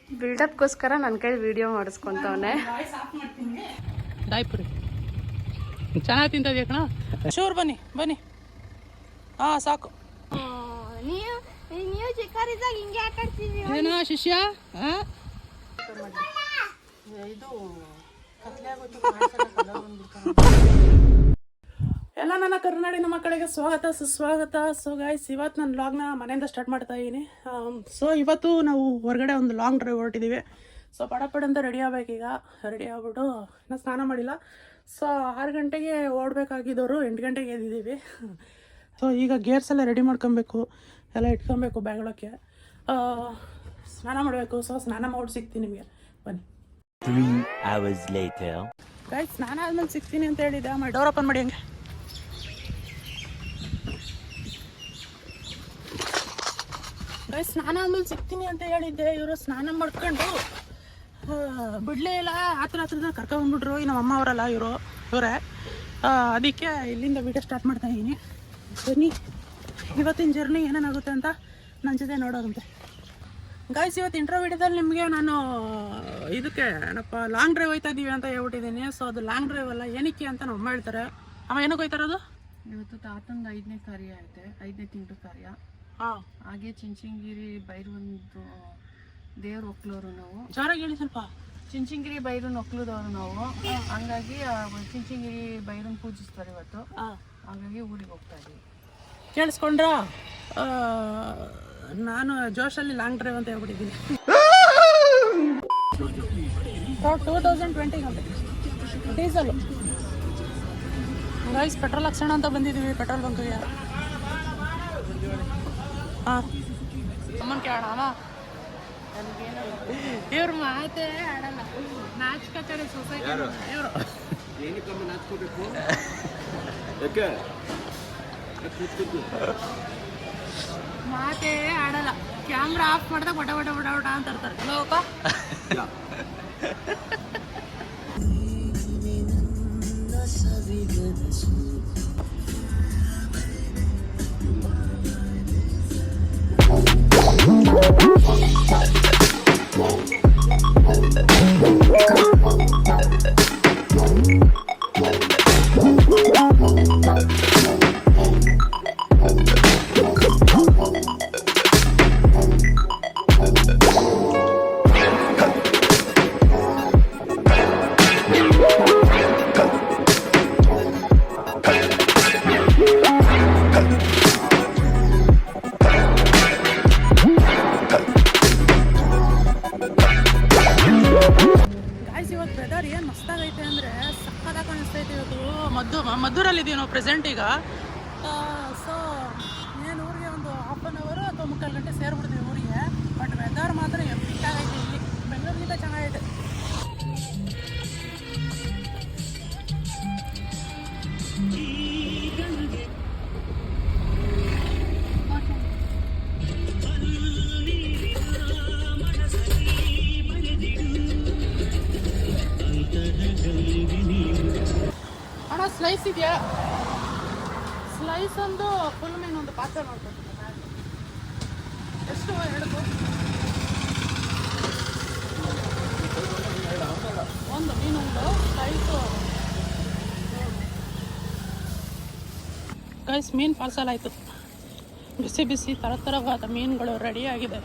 ಬಿಲ್ಡಪ್ಗೋಸ್ಕರ ನನ್ನ ಕೈ ವಿಡಿಯೋ ಮಾಡಿಸ್ಕೊಂತವನೆ. ದಾಯ್ಪುರಿ ಚೆನ್ನಾಗಿ ತಿಂತದ್ಯಾ ಕಣ. ಶೂರ್ ಬನ್ನಿ ಬನ್ನಿ. ಹಾ ಸಾಕು. ನೀವು ಚಿಕ್ಕರಿದ್ದಾಗ ಹಿಂಗೆ ಆಟಾಡ್ತಿದ್ವಿ. ಏನೋ ಶಿಷ್ಯ ಇದು ಎಲ್ಲ ನನ್ನ ಕರ್ನಾಡಿನ ಮಕ್ಕಳಿಗೆ ಸ್ವಾಗತ ಸುಸ್ವಾಗತ. ಸೊ ಗೈಸ್, ಇವತ್ತು ನಾನು ಲಾಗ್ನ ಮನೆಯಿಂದ ಸ್ಟಾರ್ಟ್ ಮಾಡ್ತಾ ಇದ್ದೀನಿ. ಸೊ ಇವತ್ತು ನಾವು ಹೊರಗಡೆ ಒಂದು ಲಾಂಗ್ ಡ್ರೈವ್ ಹೊರಟಿದ್ದೀವಿ. ಸೊ ಪಡ ಅಂತ ರೆಡಿ ಆಗಬೇಕೀಗ. ರೆಡಿ ಆಗ್ಬಿಟ್ಟು ಇನ್ನೂ ಸ್ನಾನ ಮಾಡಿಲ್ಲ. ಸೊ 6 ಗಂಟೆಗೆ ಓಡಬೇಕಾಗಿದ್ದವರು 8 ಗಂಟೆಗೆ ಎದ್ದಿದ್ದೀವಿ. ಸೊ ಈಗ ಗೇರ್ಸ್ ಎಲ್ಲ ರೆಡಿ ಮಾಡ್ಕೊಬೇಕು, ಎಲ್ಲ ಇಟ್ಕೊಬೇಕು ಬ್ಯಾಗ್ಳಕ್ಕೆ. ಸ್ನಾನ ಮಾಡಬೇಕು. ಸೊ ಸ್ನಾನ ಮಾಡಿ ಸಿಗ್ತೀನಿ ನಿಮಗೆ, ಬನ್ನಿ. 3 hours later. ಗೈಸ್, ಸ್ನಾನ ಆದ್ಮೇಲೆ ಸಿಗ್ತೀನಿ ಅಂತ ಹೇಳಿದ್ದೆ. ಆಮೇಲೆ ಡೋರ್ ಓಪನ್ ಮಾಡಿ ಹಂಗೆ. ಗೈಸ್, ಸ್ನಾನ ಆದ್ಮೇಲೆ ಸಿಗ್ತೀನಿ ಅಂತ ಹೇಳಿದ್ದೆ. ಇವರು ಸ್ನಾನ ಮಾಡ್ಕೊಂಡು ಬಿಡಲೇ ಇಲ್ಲ. ಹತ್ರದಲ್ಲಿ ಕರ್ಕೊಂಡ್ಬಿಟ್ರು. ನಮ್ಮ ಅಮ್ಮ ಅವರಲ್ಲ ಇವರೇ. ಅದಕ್ಕೆ ಇಲ್ಲಿಂದ ವೀಡಿಯೋ ಸ್ಟಾರ್ಟ್ ಮಾಡ್ತಾ ಇದ್ದೀನಿ. ಬನ್ನಿ, ಇವತ್ತಿನ ಜರ್ನಿ ಏನೇನಾಗುತ್ತೆ ಅಂತ ನನ್ನ ಜೊತೆ ನೋಡೋದಂತೆ. ಗೈಸ್, ಇವತ್ತು ಇಂಟ್ರೋ ವಿಡಿಯೋದಲ್ಲಿ ನಿಮಗೆ ನಾನು ಇದಕ್ಕೆ ಏನಪ್ಪ ಲಾಂಗ್ ಡ್ರೈವ್ ಹೋಯ್ತಾ ಇದ್ದೀವಿ ಅಂತ ಹೇಳ್ಬಿಟ್ಟಿದ್ದೀನಿ. ಸೊ ಅದು ಲಾಂಗ್ ಡ್ರೈವ್ ಅಲ್ಲ, ಏನಕ್ಕೆ ಅಂತ ನಮ್ಮ ಹೇಳ್ತಾರೆ. ಅಮ್ಮ ಏನಕ್ಕೆ ಹೋಯ್ತಾರದು? ಇವತ್ತು ತಾತಂದು 5ನೇ ಕಾರ್ಯ ಐತೆ, 5ನೇ ತಿಂಗಳು ಕಾರ್ಯ. ಹಾಗೆ ಚಿಂಚಿಂಗಿರಿ ಬೈರೊಂದು ದೇವ್ರ ಒಕ್ಲೋರು ನಾವು. ಜೋರಾಗಿ ಹೇಳಿ ಸ್ವಲ್ಪ. ಚಿಂಚಿಂಗಿರಿ ಬೈರನ್ ಒಕ್ಲದವರು ನಾವು. ಹಂಗಾಗಿ ಚಿಂಚಿಂಗಿರಿ ಬೈರನ್ ಪೂಜಿಸ್ತಾರೆ ಇವತ್ತು. ಹಾಗಾಗಿ ಊರಿಗೆ ಹೋಗ್ತಾ ಇದ್ದೀವಿ. ಕೇಳಿಸ್ಕೊಂಡ್ರ? ನಾನು ಜೋಶಲ್ಲಿ ಲಾಂಗ್ ಡ್ರೈವ್ ಅಂತ ಹೇಳ್ಬಿಟ್ಟಿದ್ದೀನಿ. 2020 ಡೀಸಲು. ಗೈಸ್, ಪೆಟ್ರೋಲ್ ಹಾಕ್ಸೋಣ ಅಂತ ಬಂದಿದ್ದೀವಿ ಪೆಟ್ರೋಲ್ ಬಂಕ್ಗೆ. ಅಮ್ಮನ ಕೇಳೋಣ. ಅಮ್ಮ, ಇವ್ರ ಮಾತೇ ಆಡಲ್ಲ. ನಾಚ್ಕತಾರೆ ಸೊಸೈಟಿ ಇವರು. ಮಾತೇ ಆಡಲ್ಲ. ಕ್ಯಾಮ್ರಾ ಆಫ್ ಮಾಡಿದಾಗ ಒಡ ಒಡ ಒಡ ಒಡ ಅಂತ ಇರ್ತಾರೆ. ಲೋಕ ಏನು ಮಸ್ತಾಗೈತೆ ಅಂದರೆ ಸಕ್ಕದಾಗ ಕಾಣಿಸ್ತೈತೆ. ಇವತ್ತು ಮದ್ದೂರಲ್ಲಿದ್ದೀವಿ ನಾವು ಪ್ರೆಸೆಂಟ್ ಈಗ. ಸೊ ಏನು ಊರಿಗೆ ಒಂದು 1/2 ಅವರ್ ಅಥವಾ 3/4 ಗಂಟೆ ಸೇರಿಬಿಡ್ತೀವಿ ಊರಿಗೆ. ಬಟ್ ವೆದರ್ ಮಾತ್ರ ಎಷ್ಟಾಗೈತೆ ಇಲ್ಲಿ. ಬೆಂಗಳೂರಿಗಿಂತ ಚೆನ್ನಾಗೈತೆ. ಸ್ಲೈಸ್ ಇದೆಯಾ? ಸ್ಲೈಸ್ ಒಂದು ಫುಲ್ ಮೀನು ಒಂದು ಪಾತ್ರೆ ಮಾಡ್ಕೊತೀನಿ. ಎಷ್ಟು? 2 ಒಂದು ಮೀನೊಂದು ಸ್ಲೈಸು. ಗೈಸ್, ಮೀನು ಪಾರ್ಸಲ್ ಆಯಿತು. ಬಿಸಿ ಬಿಸಿ ಥರವಾದ ಮೀನುಗಳು ರೆಡಿಯಾಗಿದೆ.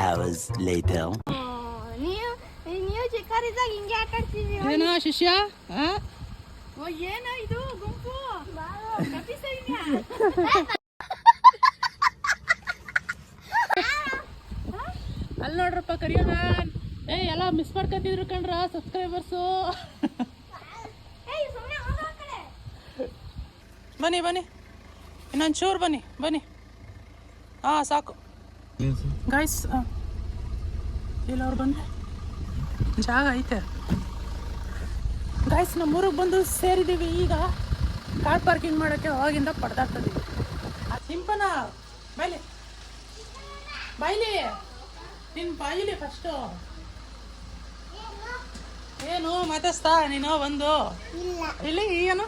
hours later. ನೀವು ಚಿಕ್ಕರಿದ್ದಾಗ ಹಿಂಗೆ ಆಟಾಡ್ತಿದ್ವಿ. ಏನೋ ಶಿಷ್ಯ? ಏನೋ ಇದು ಗುಂಪು. ಅಲ್ಲಿ ನೋಡ್ರಪ್ಪ ಕರಿಯೋಣ. ಎಲ್ಲ ಮಿಸ್ ಮಾಡ್ಕೊತಿದ್ರು ಕಣ್ರ ಸಬ್ಸ್ಕ್ರೈಬರ್ಸು. ಬನ್ನಿ ಬನ್ನಿ, ಇನ್ನೊಂದು ಚೂರು ಬನ್ನಿ ಬನ್ನಿ. ಸಾಕು ಗೈಸ್. ಇಲ್ಲ ಅವ್ರು ಬಂದರೆ ಜಾಗ ಐತೆ. ಗೈಸ್, ನಮ್ಮೂರಿಗೆ ಬಂದು ಸೇರಿದ್ದೀವಿ. ಈಗ ಕಾರ್ ಪಾರ್ಕಿಂಗ್ ಮಾಡೋಕ್ಕೆ ಅವಾಗಿಂದ ಪಡ್ದಾಡ್ತಿದ್ದೀವಿ. ಸಿಂಪನ ಬೈಲಿ ಬೈಲಿ ನಿನ್ನ ಬಾಯಿಲಿ ಫಸ್ಟು. ಏನು ಮಾತಾಡ್ಸ್ತಾ ನೀನು ಒಂದು ಇಲ್ಲಿ ಏನು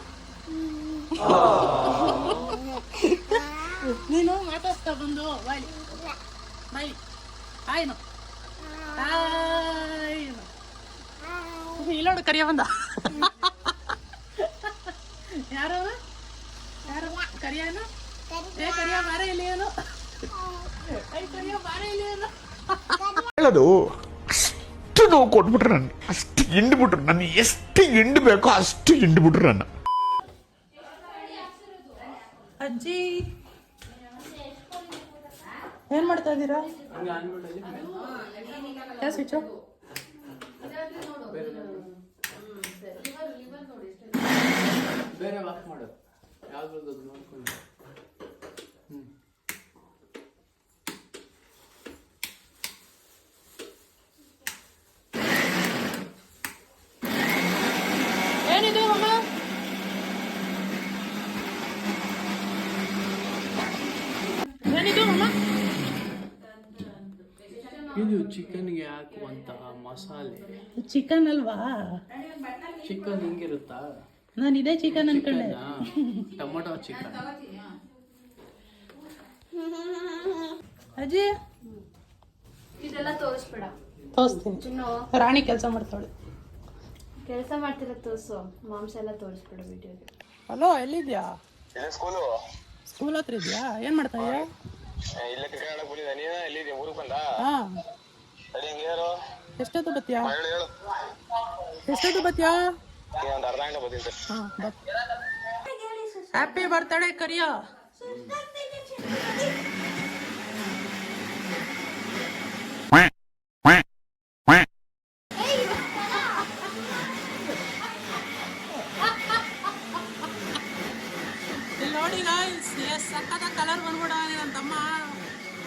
ನೀನು ಮಾತಾಡ್ಸ್ತಾ ಬಂದು ಬಾಯ್ ಬಾಯ್ ಆಯ್ನು ಆಯ್ನು ಇಲ್ಲೋಡು ಕರಿಯ ಬಂದ ಯಾರು ಯಾರು ಕರಿಯನು ಏ ಕರಿಯ ಬಾರ ಇಲ್ಲಿ ಏನು ಕರಿಯ ಬಾರ ಇಲ್ಲಿ ಏನು ಹೇಳೋದು ಅಷ್ಟು ನೋವು ಕೊಟ್ಬಿಟ್ರು ನನ್ನ ಅಷ್ಟು ಹಿಂಡ್ಬಿಟ್ರು ನನ್ನ ಎಷ್ಟು ಹಿಂಡ್ಬೇಕೋ ಅಷ್ಟು ಹಿಂಡ್ಬಿಟ್ರು ನನ್ನ ಅಜ್ಜಿ ಏನ್ ಮಾಡ್ತಾ ಇದ್ದೀರಾ ಯಾವ ಸ್ವಿಚ್ಚು ಬೇರೆ ವಾಕ್ ಮಾಡು ಯಾವ್ದು ನೋಡ್ಕೊಂಡು ಏನಿದು ಅಮ್ಮ ಏನಿದು ಅಮ್ಮ ಇದು ಚಿಕನ್ಗೆ ಹಾಕುವಂತಹ ಮಸಾಲೆ ಚಿಕನ್ ಅಲ್ವಾ ಚಿಕನ್ ಹಿಂಗಿರುತ್ತಾ ನಾನು ಇದೇ ಚಿಕನ್ ಅನ್ಕೊಂಡೆ ಟೊಮೊಟೊ ಚಿಕನ್ ಅಜ್ಜಿ ಇದೆಲ್ಲ ತೋರಿಸ್ಬೇಡ. ತೋರಿಸ್ತೀನಿ ಚಿನ್ನು ರಾಣಿ ಕೆಲಸ ಮಾಡ್ತಾಳೆ ಕೆಲಸ ಮಾಡ್ತಿರೋ ತೋರ್ಸು, ಮಾಂಸ ಎಲ್ಲ ತೋರಿಸ್ಬೇಡ ವಿಡಿಯೋಗೆ. ಹಲೋ ಎಲ್ಲಿದ್ಯಾ ಸ್ಕೂಲ್ ಹತ್ರ ಇದೆಯಾ ಏನ್ ಮಾಡ್ತಾ ಇದೆಯಾ ಇಲ್ಲ ಕ್ರಿಕೆಟ್ ಆಡಕ್ ಬಂದಿದ್ದೆ. ನೀನ ಎಲ್ಲಿದ್ಯಾ? ಊರಿಗೆ ಬಂದ? ಹಾ ಸರಿ ಹಂಗೆ ಯಾರು ಎಷ್ಟೊತ್ತು ಬತ್ತೀಯಾ ಹೇಳು ಎಷ್ಟೊತ್ತು ಬತ್ತೀಯಾ ಒಂದು ಅರ್ಧ ಗಂಟೆ ಬರ್ತೀನಿ ಸರ್. ಹಾ ಹ್ಯಾಪಿ ಬರ್ತ್ಡೇ ಕರಿಯ ಇಲ್ಲಿ ನೋಡಿ ಗಾಯ್ಸ್ ಎಷ್ಟು ಸಕ್ಕತ್ತ ಕಲರ್ ಬಂದ್ಬಿಡ ನನ್ನ ತಮ್ಮ.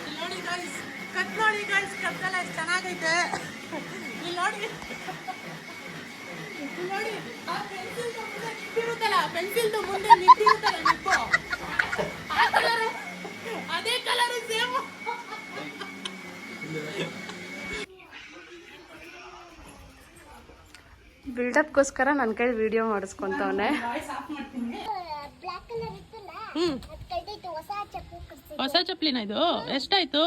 ಇಲ್ಲಿ ನೋಡಿ ಗಾಯ್ಸ್ ಕತ್ ನೋಡಿ ಗಾಯ್ಸ್ ಕತ್ತೆಲ್ಲ ಎಷ್ಟು ಚೆನ್ನಾಗೈತೆ. ಇಲ್ಲಿ ನೋಡಿ ಇಲ್ಲಿ ನೋಡಿ ಆ ಪೆನ್ಸಿಲ್ ಮುಂದೆ ನಿಂತಿರುತ್ತಲ್ಲ ಪೆನ್ಸಿಲ್ ಮುಂದೆ ನಿಂತಿರುತ್ತಲ್ಲ ನಿಪ್ಪು ಆ ಕಲರ್ ಅದೇ ಕಲರ್ ಸೇಮ್. ಬಿಲ್ಡಪ್ಗೋಸ್ಕರ ನನ್ನ ಕೈ ವಿಡಿಯೋ ಮಾಡಿಸ್ಕೊಂತವನೆ. ಹ್ಮ್ ಹೊಸ ಚಪ್ಪಲಿನ ಇದು ಎಷ್ಟಾಯ್ತು?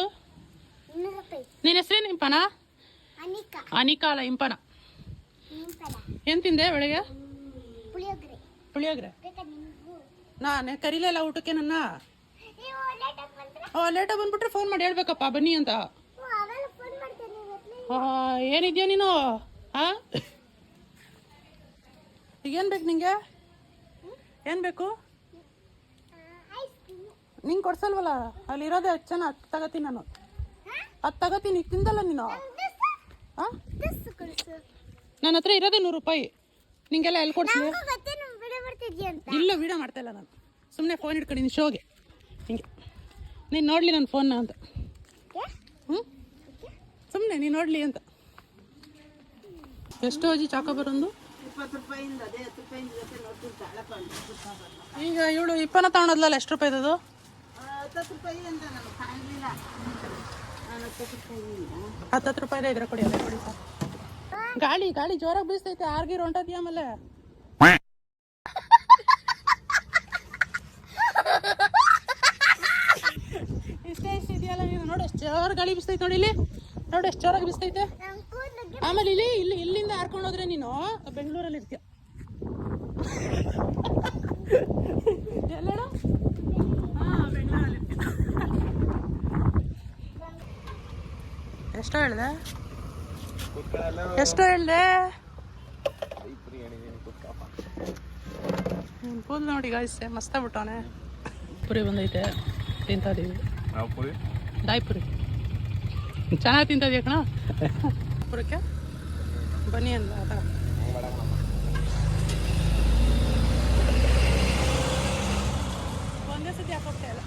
ನಿನ್ನ ಹೆಸರೇನು ಇಂಪನ? ಅನಿಕಾ ಅಲ್ಲ ಇಂಪನ. ಏನ್ ತಿಂದೆ ಬೆಳಗ್ಗೆ? ಪುಳಿಯೋಗ್ರೆ. ನಾನು ಕರೀಲಿಲ್ಲ ಊಟಕ್ಕೆ ನನ್ನ. ಲೇಟಾಗಿ ಬಂದ್ಬಿಟ್ರೆ ಫೋನ್ ಮಾಡಿ ಹೇಳ್ಬೇಕಪ್ಪ ಬನ್ನಿ ಅಂತ. ಏನಿದ್ಯಾ ನೀನು? ಹಾ ಈಗೇನು ಬೇಕು ನಿಂಗೆ? ಏನು ಬೇಕು? ನಿಂಗೆ ಕೊಡ್ಸಲ್ವಲ್ಲ ಅಲ್ಲಿರೋದೇ ಹೆಚ್ಚು ಜನ ಅದು ತಗೋತೀನಿ ನಾನು. ಅದು ತಗೋತೀನಿ ಈಗ ತಿಂದಲ್ಲ ನೀನು. ಹಾಂ ನನ್ನ ಹತ್ರ ಇರೋದೇ 100 ರೂಪಾಯಿ. ನಿಂಗೆಲ್ಲ ಎಲ್ಲಿ ಕೊಡ್ತೀನಿ? ಇಲ್ಲ ವಿಡಿಯೋ ಮಾಡ್ತಾ ಇಲ್ಲ ನಾನು. ಸುಮ್ಮನೆ ಫೋನ್ ಹಿಡ್ಕೊಂಡಿನಿ ಶೋಗೆ ಹಿಂಗೆ. ನೀನು ನೋಡಲಿ ನನ್ನ ಫೋನ್ನ ಅಂತ. ಹ್ಞೂ ಸುಮ್ಮನೆ ನೀನು ನೋಡಲಿ ಅಂತ. ಎಷ್ಟು ಅಜ್ಜಿ ಚಾಕೋ ಬರೋದು? 20 ರೂಪಾಯಿಂದ ಅದೇ 10 ರೂಪಾಯಿಂದ ಜೊತೆ ನೋಡ್ತೀನಿ ಈಗ ಇವಳು ಇಪ್ಪನ ತಗೊಂಡದ್ಲಲ್ಲ ಎಷ್ಟು ರೂಪಾಯಿ ಅದು? 10 ರೂಪಾಯಿ ಅಂತ ನನಗೆ ಕಾಣಲಿಲ್ಲ. ನಾನು 10 ರೂಪಾಯಿ 10 ರೂಪಾಯಿದೇ ಇದ್ರೆ ಕೊಡಿ ಅದೇ ಕೊಡಿ ಸರ್. ಗಾಳಿ ಗಾಳಿ ಜೋರಾಗಿ ಬೀಸ್ತೈತೆ. ಆರ್ಗಿರ್ ಹೊಂಟದ್ಯಾ ಆಮೇಲೆ ಇಷ್ಟೇ ಇಷ್ಟ ಇದೆಯಲ್ಲ ನೀನು. ನೋಡಿ ಎಷ್ಟು ಜೋರಾಗಿ ಗಾಳಿ ಬೀಸ್ತೈತೆ ನೋಡಿ ಇಲ್ಲಿ. ನೋಡಿ ಎಷ್ಟು ಜೋರಾಗಿ ಬೀಸ್ತೈತೆ. ಆಮೇಲೆ ಇಲ್ಲಿಂದ ಹಾರ್ಕೊಂಡು ಹೋದ್ರೆ ನೀನು ಬೆಂಗಳೂರಲ್ಲಿ ಇರ್ತೀಯ. ಎಲ್ಲೇಳು? ಹಾಂ ಬೆಂಗಳೂರಲ್ಲಿ ಇರ್ತೀಯ. ಎಷ್ಟೋ ಹೇಳಿದೆ? ಎಷ್ಟು ಹೇಳಿದೆ? ಕೂದಲು ನೋಡಿ ಗಾಯ್ಸ್ ಮಸ್ತಾಗ್ಬಿಟ್ಟವನೆ. ಪುರಿ ಬಂದೈತೆ ತಿಂತಾ ಇದೀವಿ. ದಾಯಿ ಪುರಿ ಚೆನ್ನಾಗಿ ತಿಂತಾ ಇದೆಯಾ ಕಣ? ಪುರಕ್ಕೆ ಬನ್ನಿ ಅಲ್ಲ ಅದ ಒಂದೇ ಸತಿ ಹಾಕೋಗ್ತಾ ಇಲ್ಲ.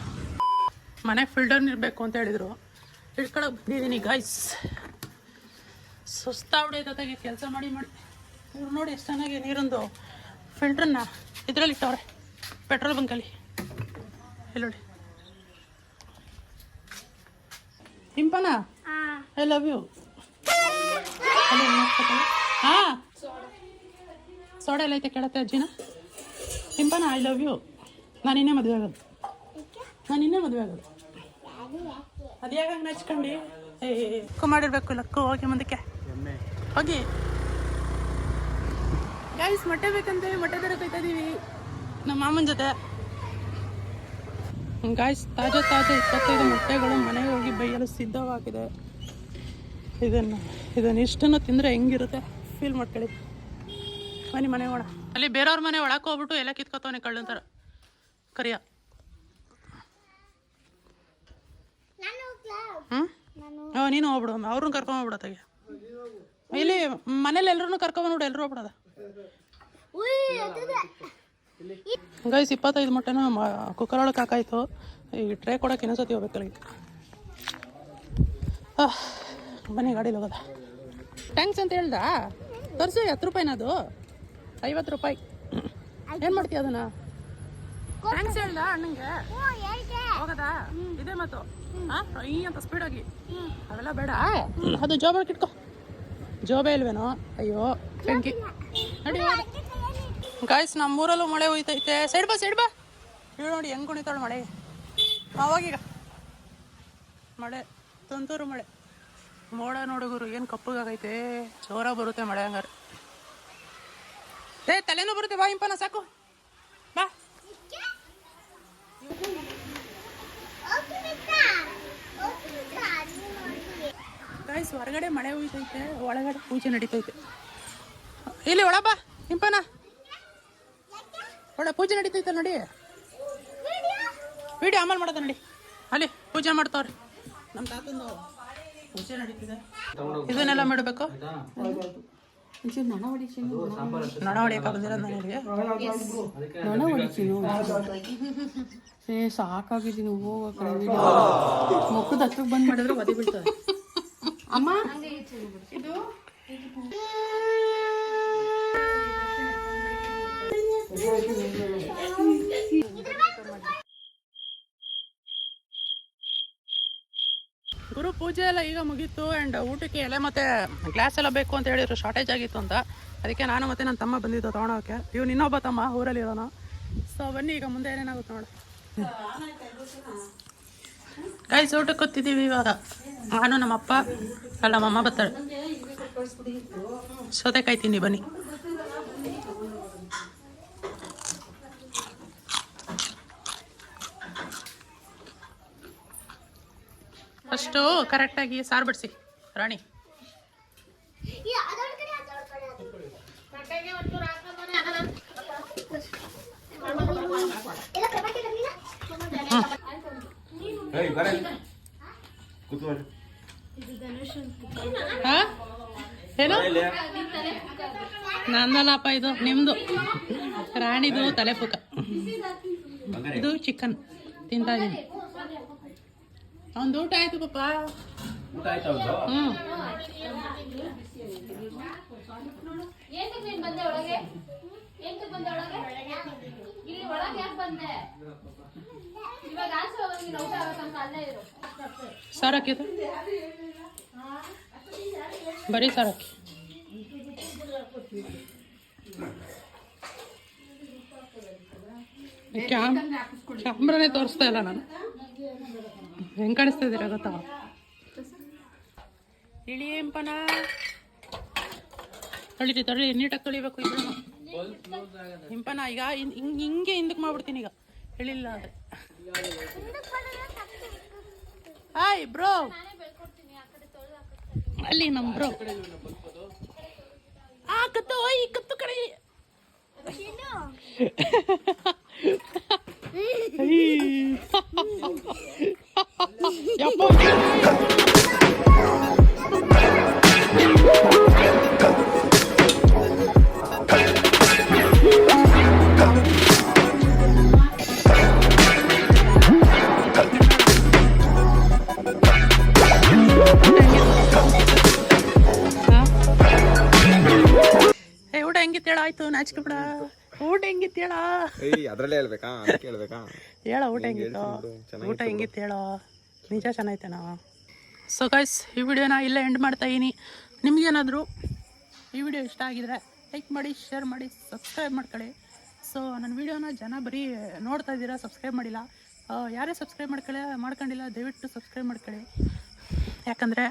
ಮನೆಗೆ ಫಿಲ್ಟರ್ ಇರಬೇಕು ಅಂತ ಹೇಳಿದರು. ಇಳ್ಕೊಳಕ್ಕೆ ಬಂದಿದ್ದೀನಿ ಗಾಯ್ಸ್. ಸುಸ್ತಾಗ್ಬಿಡೈತೆ ಕೆಲಸ ಮಾಡಿ ಮಾಡಿ. ಇವ್ರು ನೋಡಿ ಎಷ್ಟು ಚೆನ್ನಾಗಿ ನೀರೊಂದು ಫಿಲ್ಟ್ರನ್ನ ಇದರಲ್ಲಿ ಇಟ್ಟವ್ರೆ ಪೆಟ್ರೋಲ್ ಬಂಕಲ್ಲಿ. ಇಲ್ಲಿ ನೋಡಿ ಇಂಪನ ಐ ಲವ್ ಯು. ಹಾಂ ಸೋಡಾ ಎಲ್ಲ ಐತೆ ಕೇಳತ್ತೆ ಅಜ್ಜಿನ. Impana I love you. ನಾನು ಇನ್ನೇ ಮದುವೆ ಆಗೋದು. ಅದು ಯಾವಾಗ ನಚ್ಕೊಂಡು ಮಾಡಿರ್ಬೇಕು ಲಕ್ಕು. ಹೋಗಿ ಮುಂದಕ್ಕೆ ಹೋಗಿ. ಗೈಸ್ ಮೊಟ್ಟೆ ಬೇಕಂತೆ ಮೊಟ್ಟೆ ತರಕ್ಕೆ ಹೋಗ್ತಾ ಇದೀವಿ ನಮ್ಮ ಮಾಮನ ಜೊತೆ. ಗಾಯ್ಸ್ ತಾಜಾ 25 ಮೊಟ್ಟೆಗಳು ಮನೆಗೆ ಹೋಗಿ ಬೇಯಲು ಸಿದ್ಧವಾಗಿದೆ. ಇದನ್ನು ಇಷ್ಟನ್ನು ತಿಂದರೆ ಹೆಂಗಿರುತ್ತೆ ಫೀಲ್ ಮಾಡ್ಕೊಳ್ಳಿ. ಬನ್ನಿ ಮನೆಗೆ ಹೋಗೋಣ. ಅಲ್ಲಿ ಬೇರೆಯವ್ರ ಮನೆ ಒಳಕ್ಕೆ ಹೋಗ್ಬಿಟ್ಟು ಎಲ್ಲ ಕಿತ್ಕೊತವನೆ ಕಳ್ಳಂತಾರ ಕರಿಯ. ನೀನು ಹೋಗ್ಬಿಡು, ಅವ್ರನ್ನ ಕರ್ಕೊಂಡ್ಬಿಡತ್ತಾಗೆ. ಇಲ್ಲಿ ಮನೇಲಿ ಎಲ್ಲರೂ ಕರ್ಕೊಂಡ್ಬಿಡು, ಎಲ್ಲರೂ ಹೋಗ್ಬಿಡೋದ. ಗೈಸ್ 25 ಮೊಟ್ಟೆನ ಕುಕ್ಕರ್ ಒಳಗೆ ಹಾಕಾಯ್ತು. ಈ ಟ್ರೇ ಕೊಡೋಕೆ ಇನ್ನೊಂದ್ಸತಿ ಹೋಗ್ಬೇಕಲ್ಲಿ. ಬನ್ನಿ ಗಾಡೀಲಿ ಹೋಗೋದ. ಟ್ಯಾಂಕ್ಸ್ ಅಂತ ಹೇಳ್ದ ತರಿಸಿ. 10 ರೂಪಾಯಿನ ಅದು 50 ರೂಪಾಯಿ. ಏನು ಮಾಡ್ತೀಯ ಅದನ್ನ? ಟ್ಯಾಂಕ್ಸ್ ಹೇಳ್ದ ಅಣ್ಣಂಗೆ ಹೋಗದಾ? ಇದೇ ಮಾತು. ಈ ಅಂತ ಸ್ಪೀಡಾಗಿ ಅವೆಲ್ಲ ಬೇಡ. ಅದು ಜೋಬಳಕ್ಕೆ ಇಟ್ಕೊ. ಜೋಬೇ ಇಲ್ವೇನೋ? ಅಯ್ಯೋ ಬೆಂಕಿ ನಡಿ. ಗಾಯ್ಸ್ ನಮ್ಮೂರಲ್ಲೂ ಮಳೆ ಹೋಯ್ತೈತೆ. ಸೈಡ್ ಬಾ ಇಳು ನೋಡಿ ಹೆಂಗೆ ಕುಣಿತಾಳು ಮಳೆ. ಅವಾಗೀಗ ಮಳೆ ತುಂತೂರು ಮಳೆ. ಮೋಡ ನೋಡುಗರು ಏನು ಕಪ್ಪಗಾಗೈತೆ. ಜೋರ ಬರುತ್ತೆ ಮಳೆ ಹಂಗಾರೆ. ತಲೆನೂ ಬರುತ್ತೆ. ಬಾ ಇಂಪನ ಸಾಕು ಬಾ. ಗೈಸ್ ಹೊರಗಡೆ ಮಳೆ ಹೋಯ್ತೈತೆ, ಒಳಗಡೆ ಪೂಜೆ ನಡೀತೈತೆ. ಇಲ್ಲಿ ಒಳ ಬಾ ಇಂಪನ. ಒಳ್ಳೆ ಪೂಜೆ ನಡೀತೈತೆ ನೋಡಿ. ವಿಡಿಯೋ ಆಮೇಲೆ ಮಾಡೋದ ನೋಡಿ. ಅಲ್ಲಿ ಪೂಜೆ ಮಾಡ್ತಾವ್ರಿ. ನಮ್ಮ ತಾತಂದು ಪೂಜೆ ನಡೀತಿದೆ. ಇದನ್ನೆಲ್ಲ ಮಾಡಬೇಕು. ನೊಣ ಹೊಡಿಯಕ್ಕೆ ಬಂದಿರೋದು ನನಗೆ. ನೊಣ ಹೊಡಿತೀನಿ ಸಾಕಾಗಿದ್ದೀನಿ. ಹೋಗಕ್ಕೆ ಮುಖದ ಹತ್ರಕ್ಕೆ ಬಂದು ಮಾಡಿದ್ರೆ ಒದೆ ಬೀಳ್ತದೆ. ಅಮ್ಮ ಇದು ಗುರು ಪೂಜೆ ಎಲ್ಲ ಈಗ ಮುಗೀತು. ಆ್ಯಂಡ್ ಊಟಕ್ಕೆ ಎಲೆ ಮತ್ತು ಗ್ಲಾಸ್ ಎಲ್ಲ ಬೇಕು ಅಂತ ಹೇಳಿದ್ರು, ಶಾರ್ಟೇಜ್ ಆಗಿತ್ತು ಅಂತ. ಅದಕ್ಕೆ ನಾನು ಮತ್ತು ನನ್ನ ತಮ್ಮ ಬಂದಿದ್ದು ತೊಗೊಳೋಕ್ಕೆ. ಇವ್ನು ಇನ್ನೊಬ್ಬ ತಮ್ಮ ಊರಲ್ಲಿ ಇರೋನು. ಸೊ ಬನ್ನಿ ಈಗ ಮುಂದೆ ಏನೇನಾಗುತ್ತೆ ನೋಡು. ಗೈಸ್ ಊಟಕ್ಕೆ ಕೂತಿದ್ದೀವಿ ಇವಾಗ. ನಾನು ನಮ್ಮಪ್ಪ ಅಲ್ಲ ನಮ್ಮಮ್ಮ ಬರ್ತಾಳೆ. ಸೌತೆಕಾಯಿ ತಿನ್ನಿ ಬನ್ನಿ. ಫಸ್ಟು ಕರೆಕ್ಟಾಗಿ ಸಾರು ಬಡಿಸಿ ರಾಣಿ. ಏನು ನಂದಲ್ಲಪ್ಪ, ಇದು ನಿಮ್ದು. ರಾಣಿದು ತಲೆ ಪುಕ್ಕ. ಇದು ಚಿಕನ್ ತಿಂತಾ ಇದೀನಿ. ಒಂದು ಊಟ ಆಯ್ತು ಪಾಪ. ಸಾರಕ್ಕಿದು ಬರೀ ಸಾರಕ್ಕಿ. ಕ್ಯಾಮ್ರಾನೇ ತೋರಿಸ್ತಾ ಇಲ್ಲ ನಾನು. ಹೆಂಗೆ ಕಾಣಿಸ್ತಾ ಇದ್ದೀರಾ ಗೊತ್ತಾ? ಇಳಿಯಂಪನ ತೊಳಿ ನೀಟಾಗಿ ತೊಳಿಬೇಕು. ಇಬ್ಬರು ಇಂಪನ ಈಗ ಹಿಂಗೆ ಹಿಂದಕ್ಕೆ ಮಾಡ್ಬಿಡ್ತೀನಿ ಈಗ ಹೇಳಿಲ್ಲ ಅಂದರೆ. Hi bro. ಅಲ್ಲಿ ನಮ್ಮ ಬ್ರೋ ಆ ಕತ್ತು ಈ ಕತ್ತು ಕಡೆ ಯಪ್ಪ. ಊಟ ಹೆಂಗಿತ್ತೇಳ? ಆಯ್ತು ನಾಚಿಕೆ ಬಿಡ. ಊಟ ಹೆಂಗಿತ್ತೇಳ? ಅದ್ರಲ್ಲೇ ಹೇಳ್ಬೇಕಾ? ಹೇಳ ಊಟ ಹೆಂಗಿತ್ತು? ಊಟ ಹೆಂಗಿತ್ತು ಹೇಳೋ. ನಿಜ ಚೆನ್ನಾಯ್ತೇನೋ. ಸೊ ಗೈಸ್ ಈ ವಿಡಿಯೋನ ಇಲ್ಲೇ ಎಂಡ್ ಮಾಡ್ತಾ ಇದೀನಿ. ನಿಮ್ಗೇನಾದರೂ ಈ ವಿಡಿಯೋ ಇಷ್ಟ ಆಗಿದ್ರೆ ಲೈಕ್ ಮಾಡಿ, ಶೇರ್ ಮಾಡಿ, ಸಬ್ಸ್ಕ್ರೈಬ್ ಮಾಡ್ಕೊಳ್ಳಿ. ಸೊ ನನ್ನ ವೀಡಿಯೋನ ಜನ ಬರೀ ನೋಡ್ತಾ ಇದ್ದೀರಾ, ಸಬ್ಸ್ಕ್ರೈಬ್ ಮಾಡಿಲ್ಲ. ಯಾರೇ ಸಬ್ಸ್ಕ್ರೈಬ್ ಮಾಡ್ಕೊಂಡಿಲ್ಲ ದಯವಿಟ್ಟು ಸಬ್ಸ್ಕ್ರೈಬ್ ಮಾಡ್ಕೊಳ್ಳಿ. ಯಾಕಂದರೆ